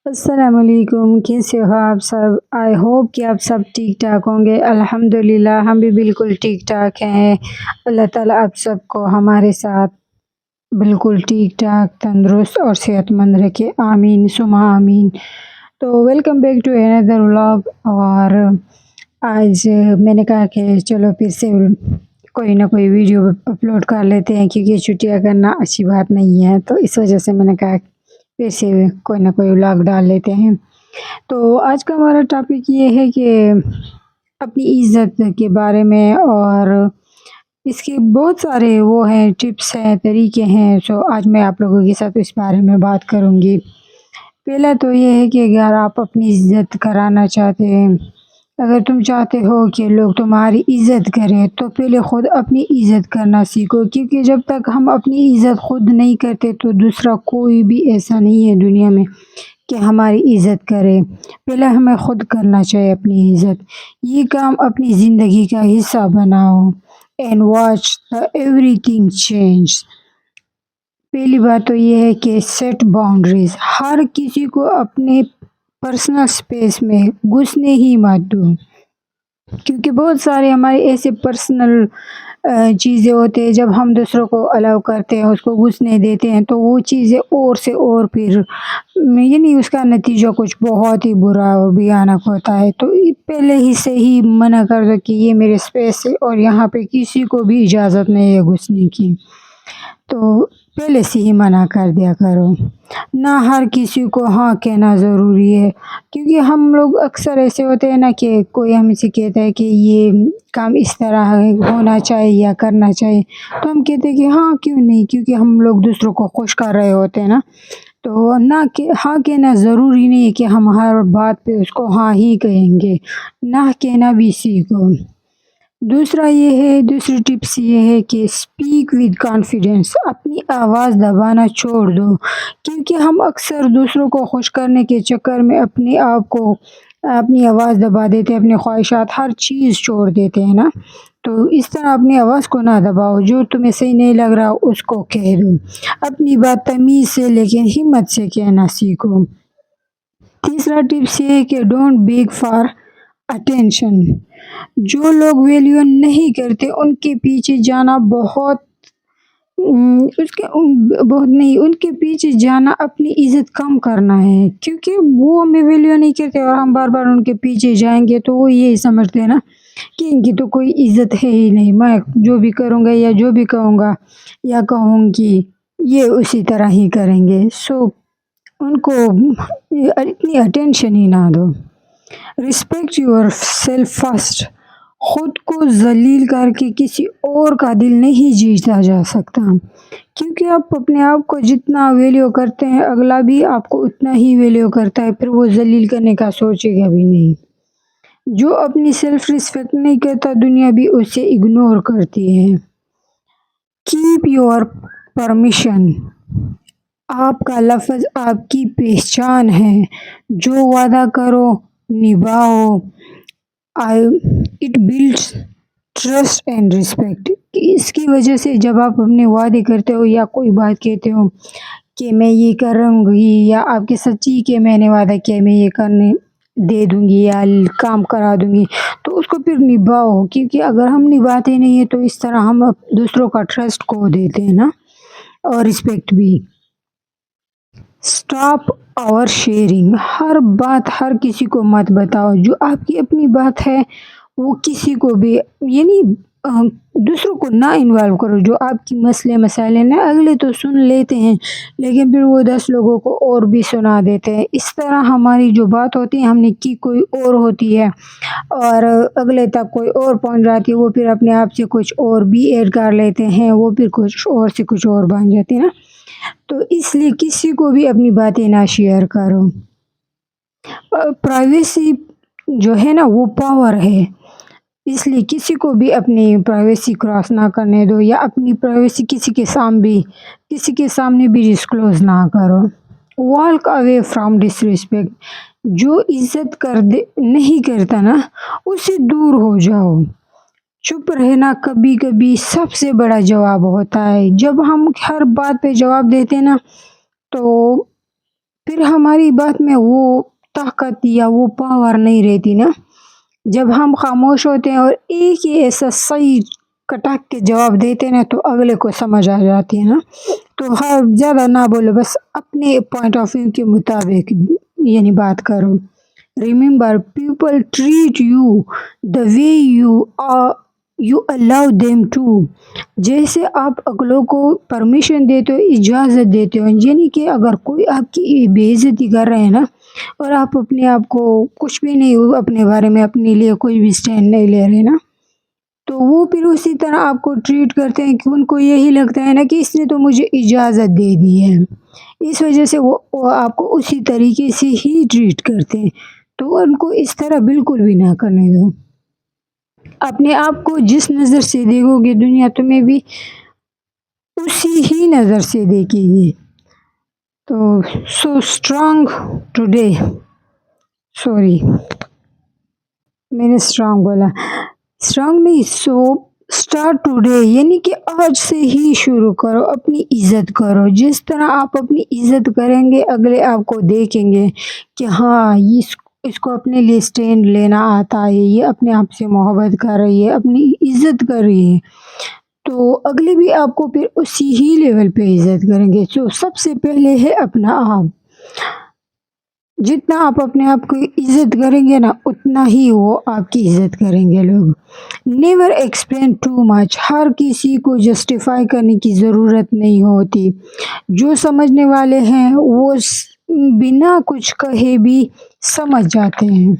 السلام علیکم، کیسے ہو آپ سب؟ آئی ہوپ کہ آپ سب ٹھیک ٹھاک ہوں گے۔ الحمدللہ ہم بھی بالکل ٹھیک ٹھاک ہیں۔ اللہ تعالیٰ آپ سب کو ہمارے ساتھ بالکل ٹھیک ٹھاک تندرست اور صحت مند رکھے، آمین ثم آمین۔ تو welcome back to another vlog. اور آج میں نے کہا کہ چلو پھر سے کوئی نہ کوئی ویڈیو اپلوڈ کر لیتے ہیں، کیونکہ چھٹیاں کرنا اچھی بات نہیں ہے، تو اس وجہ سے میں نے کہا پھر سے کوئی نہ کوئی ولاگ ڈال لیتے ہیں۔ تو آج کا ہمارا ٹاپک یہ ہے کہ اپنی عزت کے بارے میں، اور اس کے بہت سارے وہ ہیں، ٹپس ہیں، طریقے ہیں، سو آج میں آپ لوگوں کے ساتھ اس بارے میں بات کروں گی۔ پہلا تو یہ ہے کہ اگر آپ اپنی عزت کرانا چاہتے ہیں، اگر تم چاہتے ہو کہ لوگ تمہاری عزت کریں، تو پہلے خود اپنی عزت کرنا سیکھو، کیونکہ جب تک ہم اپنی عزت خود نہیں کرتے تو دوسرا کوئی بھی ایسا نہیں ہے دنیا میں کہ ہماری عزت کرے۔ پہلے ہمیں خود کرنا چاہیے اپنی عزت۔ یہ کام اپنی زندگی کا حصہ بناؤ and watch every thing change. پہلی بات تو یہ ہے کہ سیٹ باؤنڈریز، ہر کسی کو اپنے پرسنل سپیس میں گھسنے ہی مت دو، کیونکہ بہت سارے ہمارے ایسے پرسنل چیزیں ہوتے ہیں، جب ہم دوسروں کو الاؤ کرتے ہیں، اس کو گھسنے دیتے ہیں، تو وہ چیزیں اور سے اور پھر یعنی اس کا نتیجہ کچھ بہت ہی برا اور بھیانک ہوتا ہے۔ تو پہلے ہی سے ہی منع کر دو کہ یہ میرے سپیس ہے اور یہاں پہ کسی کو بھی اجازت نہیں ہے گھسنے کی، تو پہلے سے ہی منع کر دیا کرو۔ نہ ہر کسی کو ہاں کہنا ضروری ہے، کیونکہ ہم لوگ اکثر ایسے ہوتے ہیں نا کہ کوئی ہم سے کہتا ہے کہ یہ کام اس طرح ہونا چاہیے یا کرنا چاہیے، تو ہم کہتے ہیں کہ ہاں کیوں نہیں، کیونکہ ہم لوگ دوسروں کو خوش کر رہے ہوتے ہیں نا۔ تو نہ کہ ہاں کہنا ضروری نہیں ہے کہ ہم ہر بات پہ اس کو ہاں ہی کہیں گے، نہ کہنا بھی سیکھو۔ دوسری ٹپس یہ ہے کہ اسپیک ود کانفیڈینس، اپنی آواز دبانا چھوڑ دو، کیونکہ ہم اکثر دوسروں کو خوش کرنے کے چکر میں اپنے آپ کو اپنی آواز دبا دیتے ہیں، اپنی خواہشات ہر چیز چھوڑ دیتے ہیں نا۔ تو اس طرح اپنی آواز کو نہ دباؤ، جو تمہیں صحیح نہیں لگ رہا اس کو کہہ دو، اپنی بات تمیز سے لیکن ہمت سے کہنا سیکھو۔ تیسرا ٹپس یہ ہے کہ ڈونٹ بیگ فار اٹینشن، جو لوگ ویلیو نہیں کرتے ان کے پیچھے جانا ان کے پیچھے جانا اپنی عزت کم کرنا ہے، کیونکہ وہ ہمیں ویلیو نہیں کرتے اور ہم بار بار ان کے پیچھے جائیں گے تو وہ یہی سمجھتے ہیں نا کہ ان کی تو کوئی عزت ہے ہی نہیں، میں جو بھی کروں گا یا جو بھی کہوں گا یا کہوں گی یہ اسی طرح ہی کریں گے، سو ان کو اتنی اٹینشن ہی نہ دو۔ رسپیکٹ یور سیلف فرسٹ، خود کو ذلیل کر کے کسی اور کا دل نہیں جیتا جا سکتا، کیونکہ آپ اپنے آپ کو جتنا ویلیو کرتے ہیں اگلا بھی آپ کو اتنا ہی ویلیو کرتا ہے، پھر وہ ذلیل کرنے کا سوچے گا بھی نہیں۔ جو اپنی سیلف رسپیکٹ نہیں کرتا دنیا بھی اسے اگنور کرتی ہے۔ کیپ یور پرمیشن، آپ کا لفظ آپ کی پہچان ہے، جو وعدہ کرو نبھاؤ، it builds trust and respect. اس کی وجہ سے جب آپ اپنے وعدے کرتے ہو یا کوئی بات کہتے ہو کہ میں یہ کروں گی، یا آپ کی سچی کہ میں نے وعدہ کیا میں یہ کرنے دے دوں گی یا کام کرا دوں گی، تو اس کو پھر نبھاؤ، کیونکہ اگر ہم نبھاتے نہیں ہیں تو اس طرح ہم دوسروں کا ٹرسٹ کھو دیتے ہیں نا، اور رسپیکٹ بھی۔ اسٹاپ اوور شیئرنگ، ہر بات ہر کسی کو مت بتاؤ، جو آپ کی اپنی بات ہے وہ کسی کو بھی یعنی دوسروں کو نہ انوالو کرو، جو آپ کی مسئلے مسائل ہیں نا، اگلے تو سن لیتے ہیں لیکن پھر وہ 10 لوگوں کو اور بھی سنا دیتے ہیں، اس طرح ہماری جو بات ہوتی ہے ہم نے کی کوئی اور ہوتی ہے اور اگلے تک کوئی اور پہنچ جاتی ہے، وہ پھر اپنے آپ سے کچھ اور بھی ایڈ کر لیتے ہیں، وہ پھر کچھ اور سے کچھ اور بن جاتے ہیں نا، تو اس لیے کسی کو بھی اپنی باتیں نہ شیئر کرو۔ پرائیویسی جو ہے نا وہ پاور ہے، اس لیے کسی کو بھی اپنی پرائیویسی کراس نہ کرنے دو، یا اپنی پرائیویسی کسی کے سامنے بھی ڈسکلوز نہ کرو۔ والک اوے فرام ڈس رسپیکٹ، جو عزت نہیں کرتا نا اس سے دور ہو جاؤ۔ چپ رہنا کبھی کبھی سب سے بڑا جواب ہوتا ہے، جب ہم ہر بات پہ جواب دیتے نا تو پھر ہماری بات میں وہ طاقت یا وہ پاور نہیں رہتی نا. جب ہم خاموش ہوتے ہیں اور ایک ہی ایسا صحیح کٹاک کے جواب دیتے ہیں نا تو اگلے کو سمجھ آ جاتی ہے نا. تو ہر زیادہ نہ بولو، بس اپنے پوائنٹ آف ویو کے مطابق یعنی بات کرو. Remember people treat you the way you allow them to. جیسے آپ اگلوں کو پرمیشن دیتے ہو، اجازت دیتے ہو، یعنی کہ اگر کوئی آپ کی بے عزتی کر رہے ہیں نا اور آپ اپنے آپ کو کچھ بھی نہیں ہو اپنے بارے میں، اپنے لیے کوئی بھی اسٹینڈ نہیں لے رہے نا، تو وہ پھر اسی طرح آپ کو ٹریٹ کرتے ہیں کہ ان کو یہی لگتا ہے نا کہ اس نے تو مجھے اجازت دے دی ہے، اس وجہ سے وہ آپ کو اسی طریقے سے ہی ٹریٹ کرتے ہیں. تو ان کو اس طرح بالکل بھی نہ کرنے دو. اپنے آپ کو جس نظر سے دیکھو گے دنیا تمہیں بھی اسی ہی نظر سے دیکھے گی. تو سو اسٹرانگ ٹوڈے، سوری میں نے اسٹرانگ بولا، اسٹرانگ نہیں، سو اسٹارٹ ٹوڈے، یعنی کہ آج سے ہی شروع کرو، اپنی عزت کرو. جس طرح آپ اپنی عزت کریں گے اگلے آپ کو دیکھیں گے کہ ہاں اس کو اپنے لیے اسٹینڈ لینا آتا ہے، یہ اپنے آپ سے محبت کر رہی ہے، اپنی عزت کر رہی ہے، تو اگلے بھی آپ کو پھر اسی ہی لیول پہ عزت کریں گے. تو سب سے پہلے ہے اپنا آپ. جتنا آپ اپنے آپ کو عزت کریں گے نا اتنا ہی وہ آپ کی عزت کریں گے لوگ. نیور ایکسپلین ٹو مچ، ہر کسی کو جسٹیفائی کرنے کی ضرورت نہیں ہوتی. جو سمجھنے والے ہیں وہ بنا کچھ کہے بھی سمجھ جاتے ہیں.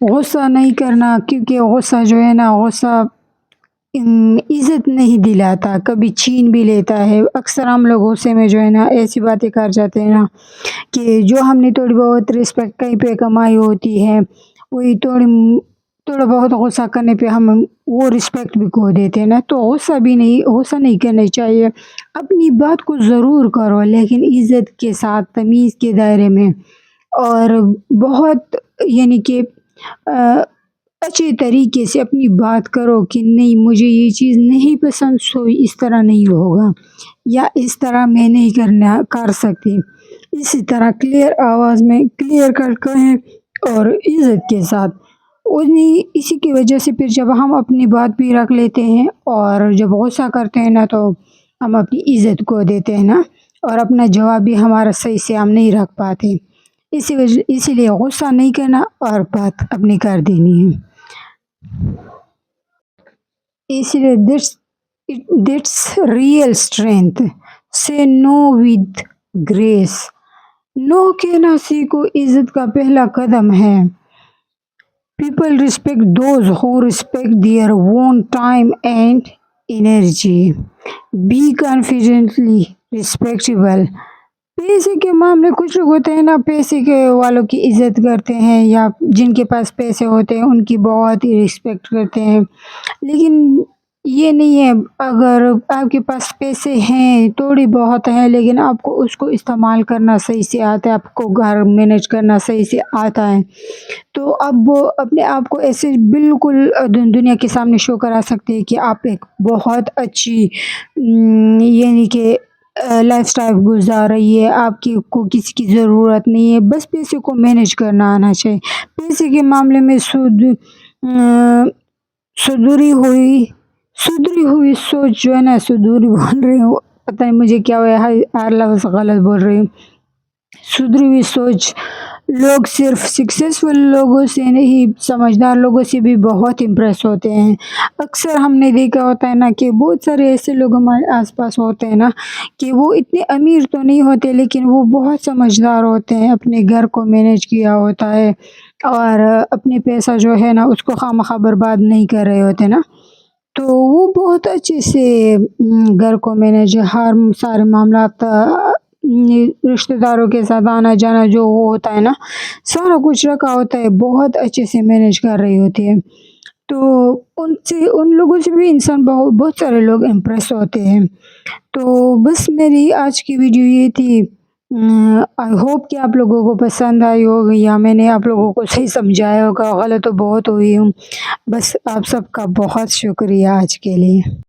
غصہ نہیں کرنا، کیونکہ غصہ جو ہے نا، غصہ عزت نہیں دلاتا، کبھی چھین بھی لیتا ہے. اکثر ہم لوگ غصے میں جو ہے نا ایسی باتیں کر جاتے ہیں نا کہ جو ہم نے تھوڑی بہت رسپیکٹ کہیں پہ کمائی ہوتی ہے، وہی تھوڑا بہت غصہ کرنے پہ ہم وہ رسپیکٹ بھی کھو دیتے ہیں نا. تو غصہ نہیں کرنا چاہیے. اپنی بات کو ضرور کرو لیکن عزت کے ساتھ، تمیز کے دائرے میں، اور بہت یعنی کہ اچھے طریقے سے اپنی بات کرو کہ نہیں مجھے یہ چیز نہیں پسند، سو اس طرح نہیں ہوگا یا اس طرح میں نہیں کر سکتی. اسی طرح کلیئر آواز میں کلیئر کر کہیں اور عزت کے ساتھ. اسی کی وجہ سے پھر جب ہم اپنی بات بھی رکھ لیتے ہیں اور جب غصہ کرتے ہیں نا تو ہم اپنی عزت کو دیتے ہیں نا، اور اپنا جواب بھی ہمارا صحیح سے ہم نہیں رکھ پاتے. اسی لیے غصہ نہیں کرنا اور بات اپنی کر دینی ہے. اسی لیے دیٹس ریئل اسٹرینتھ. سے نو ود گریس. نو کہنا سیکھو، عزت کا پہلا قدم ہے. People respect those who respect their own time and energy. Be confidently respectable. پیسے کے معاملے کچھ لوگ ہوتے ہیں نا، پیسے کے والوں کی عزت کرتے ہیں یا جن کے پاس پیسے ہوتے ہیں ان کی بہت ہی رسپیکٹ کرتے ہیں. لیکن یہ نہیں ہے، اگر آپ کے پاس پیسے ہیں تھوڑی بہت ہیں لیکن آپ کو اس کو استعمال کرنا صحیح سے آتا ہے، آپ کو گھر مینیج کرنا صحیح سے آتا ہے، تو اب وہ اپنے آپ کو ایسے بالکل دنیا کے سامنے شو کرا سکتے ہیں کہ آپ ایک بہت اچھی یعنی کہ لائف سٹائل گزار رہی ہے، آپ کو کسی کی ضرورت نہیں ہے. بس پیسے کو مینیج کرنا آنا چاہیے. پیسے کے معاملے میں سدھری ہوئی سوچ جو ہے نا، سدھری بول رہی ہوں، پتہ نہیں مجھے کیا ہوا ہے، ہر لفظ غلط بول رہی ہوں. سدھری ہوئی سوچ لوگ صرف سکسیزفل لوگوں سے نہیں، سمجھدار لوگوں سے بھی بہت امپریس ہوتے ہیں. اکثر ہم نے دیکھا ہوتا ہے نا کہ بہت سارے ایسے لوگ ہمارے آس پاس ہوتے ہیں نا کہ وہ اتنے امیر تو نہیں ہوتے لیکن وہ بہت سمجھدار ہوتے ہیں، اپنے گھر کو مینیج کیا ہوتا ہے اور اپنے پیسہ جو ہے نا اس کو خواہ برباد نہیں کر رہے ہوتے نا. تو وہ بہت اچھے سے گھر کو مینیج، ہر سارے معاملات، رشتہ داروں کے ساتھ آنا جانا جو ہوتا ہے نا، سارا کچھ رکھا ہوتا ہے، بہت اچھے سے مینیج کر رہی ہوتی ہے. تو ان لوگوں سے بھی انسان بہت سارے لوگ امپریس ہوتے ہیں. تو بس میری آج کی ویڈیو یہ تھی. آئی ہوپ کہ آپ لوگوں کو پسند آئی ہوگی یا میں نے آپ لوگوں کو صحیح سمجھایا ہوگا. غلط تو بہت ہوئی ہوں. بس آپ سب کا بہت شکریہ آج کے لیے.